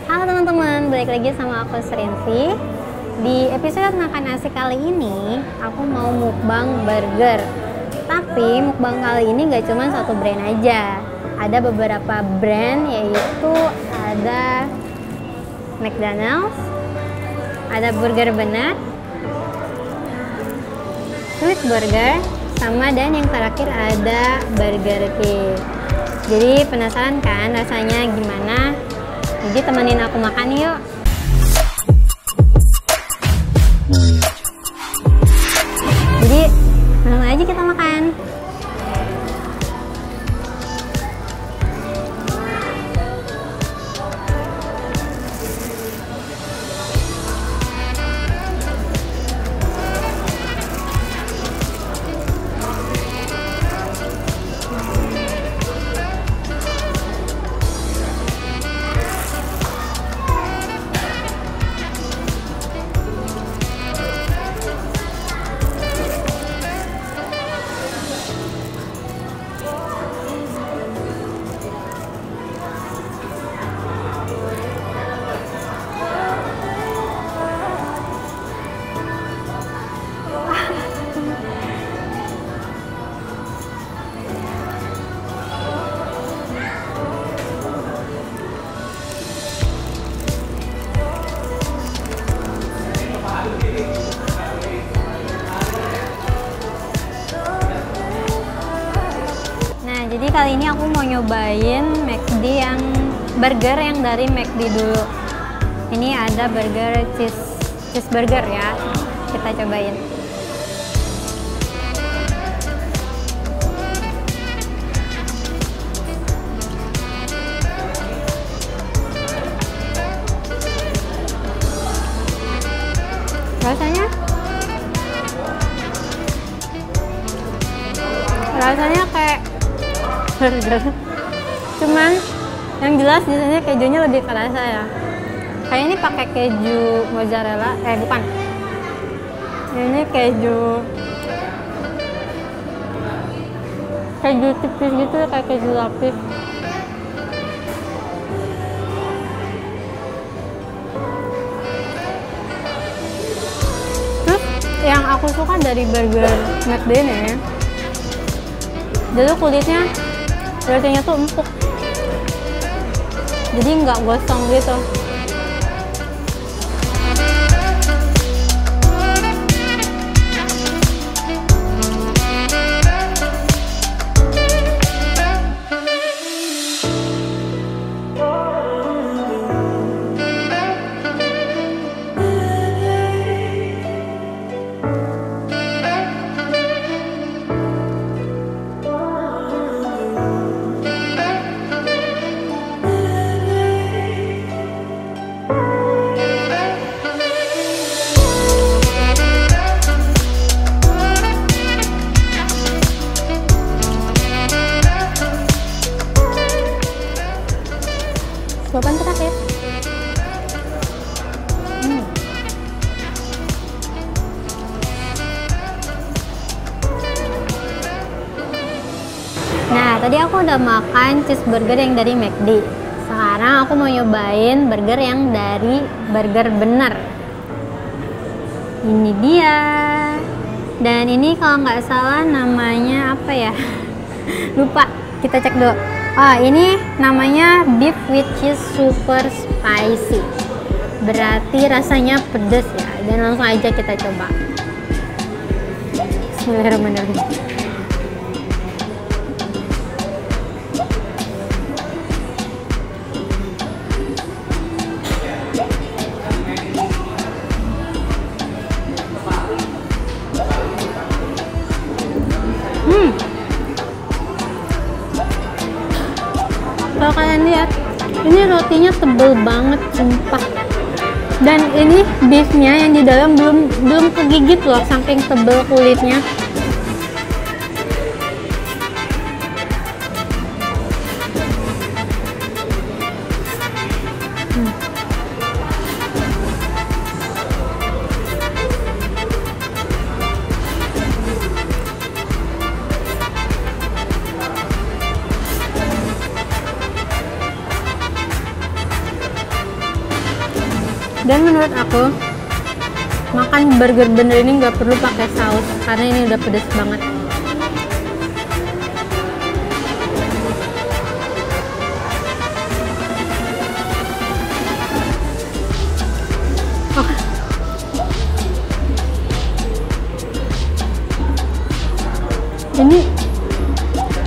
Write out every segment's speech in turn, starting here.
Halo teman-teman, balik lagi sama aku Serinsi. Di episode Makan Nasi kali ini, aku mau mukbang burger. Tapi mukbang kali ini gak cuma satu brand aja. Ada beberapa brand, yaitu ada McDonald's, ada Burger Benar, Sweet Burger, sama dan yang terakhir ada Burger King. Jadi penasaran kan rasanya gimana? Jadi temenin aku makan yuk. Jadi langsung aja kita makan. Jadi kali ini aku mau nyobain McD yang burger yang dari McD dulu. Ini ada burger cheeseburger ya. Kita cobain. Rasanya kayak burger, cuman yang jelas di sini kejunya lebih kerasa ya. Kayak ini pakai keju mozzarella, bukan. Ini keju tipis gitu, kayak keju lapis. Terus yang aku suka dari burger McD ini, jadi kulitnya rotinya tuh empuk, jadi nggak gosong gitu. Suapan terakhir. Nah, tadi aku udah makan cheeseburger yang dari McD. Sekarang aku mau nyobain burger yang dari Burger Benar. Ini dia. Dan ini kalau nggak salah namanya apa ya? Lupa. Kita cek dulu. Oh, ini namanya beef with cheese super spicy. Berarti rasanya pedas ya. Dan langsung aja kita coba. Bismillahirrahmanirrahim. Kalau kalian lihat, ini rotinya tebel banget, sumpah. Dan ini beefnya yang di dalam belum kegigit loh, saking tebel kulitnya. Dan menurut aku makan burger bener ini nggak perlu pakai saus karena ini udah pedes banget. Ini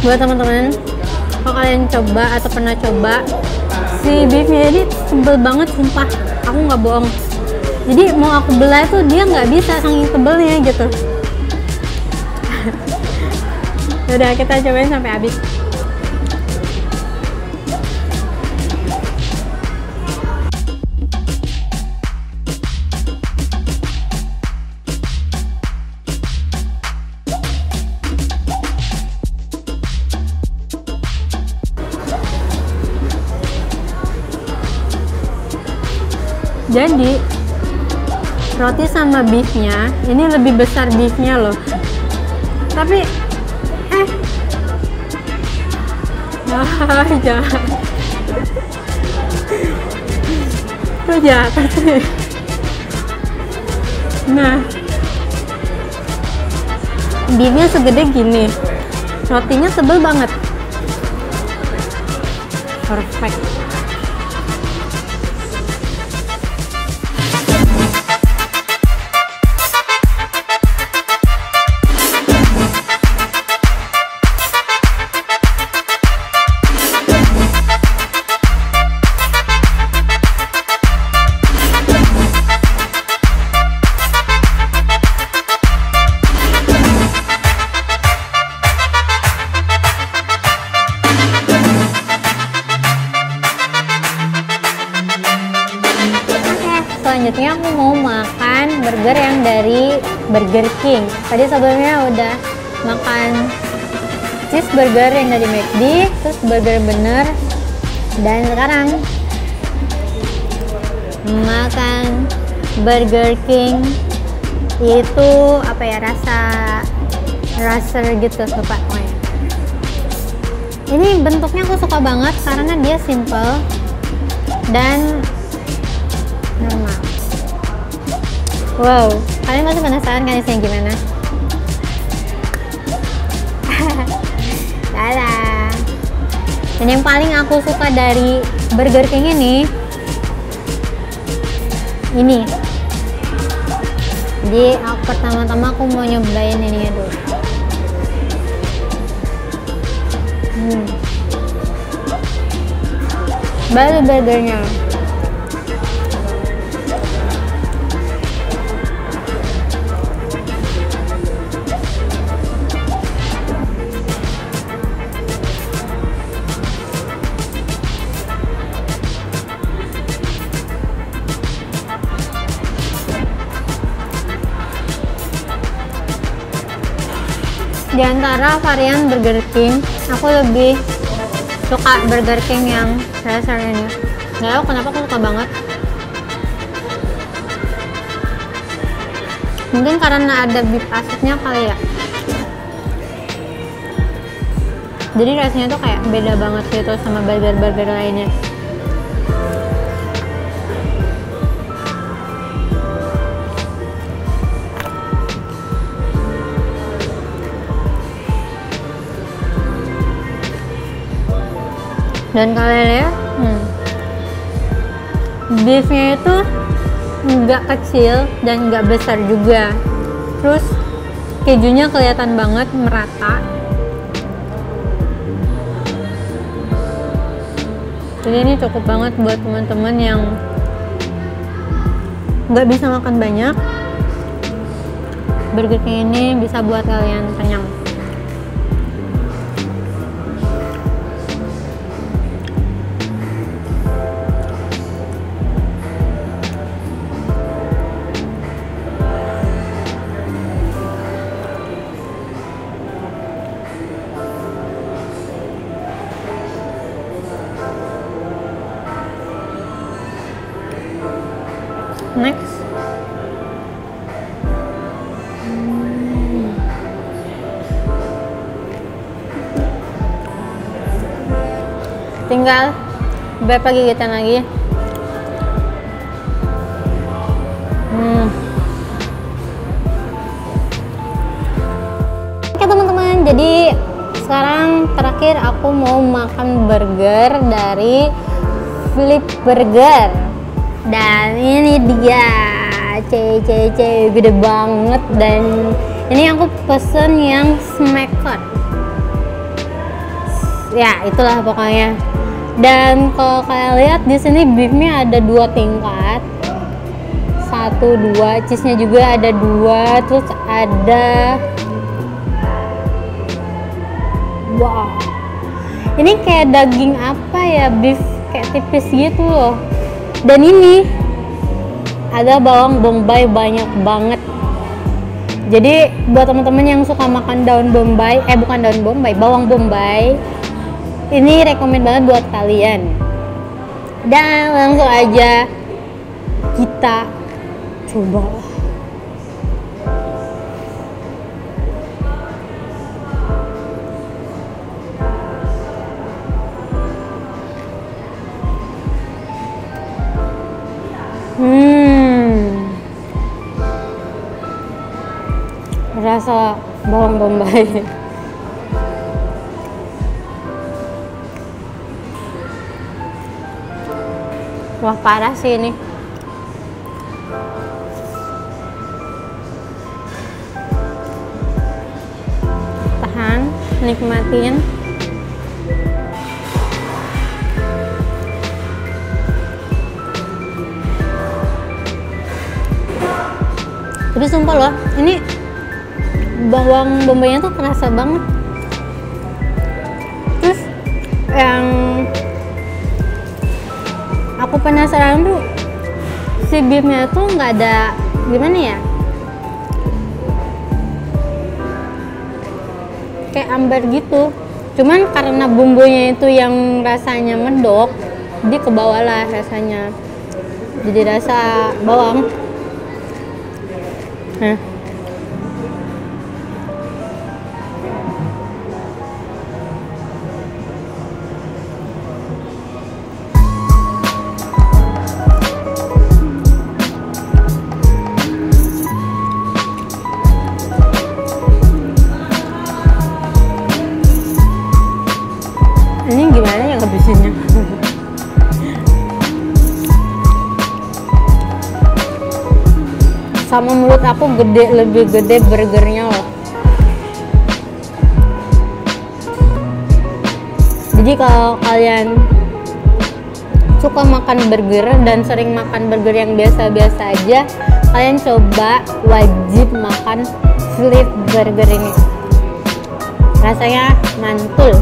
buat teman-teman, kalau kalian coba atau pernah coba, si beefnya ini tebel banget, sumpah, aku nggak bohong. Jadi mau aku belah tuh dia nggak bisa, saking tebelnya gitu. Udah, kita cobain sampai habis. Jadi roti sama beefnya ini lebih besar beefnya loh, tapi jangan lu jahat sih. Nah, beefnya segede gini, rotinya tebel banget, perfect. Selanjutnya aku mau makan burger yang dari Burger King. Tadi sebelumnya udah makan cheeseburger yang dari McD, terus burger bener, dan sekarang makan Burger King. Itu apa ya, rasa gitu, lupa pokoknya. Ini bentuknya aku suka banget karena dia simple dan normal. Wow, kalian masih penasaran kan isinya gimana? Dadah. Dan yang paling aku suka dari Burger King ini. Jadi pertama-tama aku mau nyobain ini dulu. Baru burgernya. Di antara varian Burger King, aku lebih suka Burger King yang rasanya. Nggak tahu kenapa aku suka banget. Mungkin karena ada beef asidnya kali ya. Jadi rasanya tuh kayak beda banget gitu sama burger-burger lainnya. Dan kalian lihat, beefnya itu nggak kecil dan nggak besar juga. Terus kejunya kelihatan banget merata. Jadi ini cukup banget buat teman-teman yang nggak bisa makan banyak. Burger King ini bisa buat kalian kenyang. Next, tinggal beberapa gigitan lagi. Jadi sekarang terakhir aku mau makan burger dari Flip Burger. Dan ini dia, gede banget. Dan ini aku pesen yang smacker. Ya, itulah pokoknya. Dan kalau kalian lihat di sini beefnya ada 2 tingkat. 1, 2, cheese-nya juga ada 2, terus ada wow. Ini kayak daging apa ya, beef kayak tipis gitu loh. Dan ini ada bawang bombay banyak banget. Jadi buat teman-teman yang suka makan daun bombay, bukan daun bombay, bawang bombay, ini rekomen banget buat kalian. Dan langsung aja kita coba. Rasa bawang bombay. Wah, parah sih ini. Tahan, nikmatin. Tapi sumpah loh, ini bawang bombaynya tuh kerasa banget. Terus yang aku penasaran tuh, si beefnya tuh nggak ada, gimana ya, kayak ambar gitu. Cuman karena bumbunya itu yang rasanya medok, jadi kebawa lah rasanya, jadi rasa bawang. Nah, ini gimana ya kebisinnya? Sama mulut aku gede, lebih gede burgernya loh. Jadi kalau kalian suka makan burger dan sering makan burger yang biasa-biasa aja, kalian coba wajib makan Flip Burger ini. Rasanya mantul.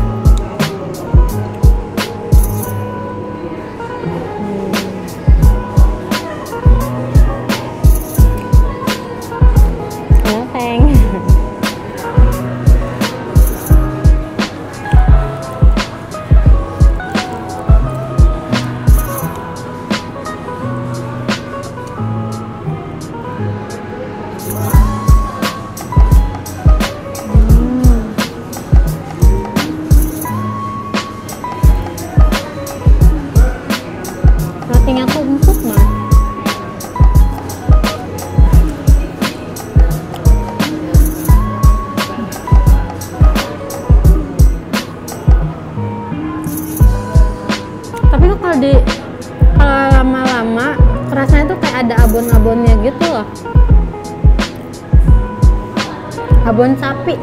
Rotinya tuh empuk banget. Tapi tuh kalau lama-lama rasanya tuh kayak ada abon-abonnya gitu loh, abon sapi.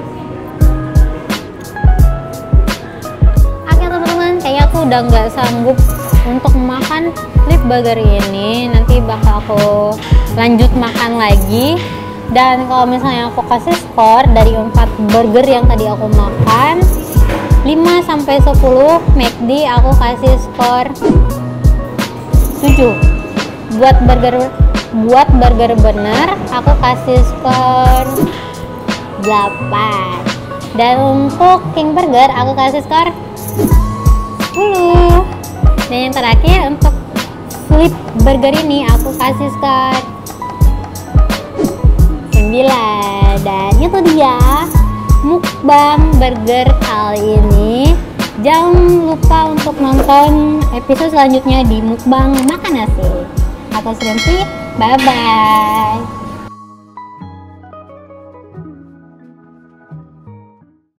Oke teman-teman, kayaknya aku udah nggak sanggup untuk makan Flip Burger ini. Nanti bakal aku lanjut makan lagi. Dan kalau misalnya aku kasih skor dari 4 burger yang tadi aku makan, 5-10, McD aku kasih skor 7. Buat burger bener aku kasih skor 8. Dan untuk King Burger aku kasih skor 10. Dan yang terakhir untuk Flip Burger ini aku kasih skor 9. Dan itu dia mukbang burger kali ini. Jangan lupa untuk nonton episode selanjutnya di Mukbang Makan Nasi. Aku Srimpi, bye bye.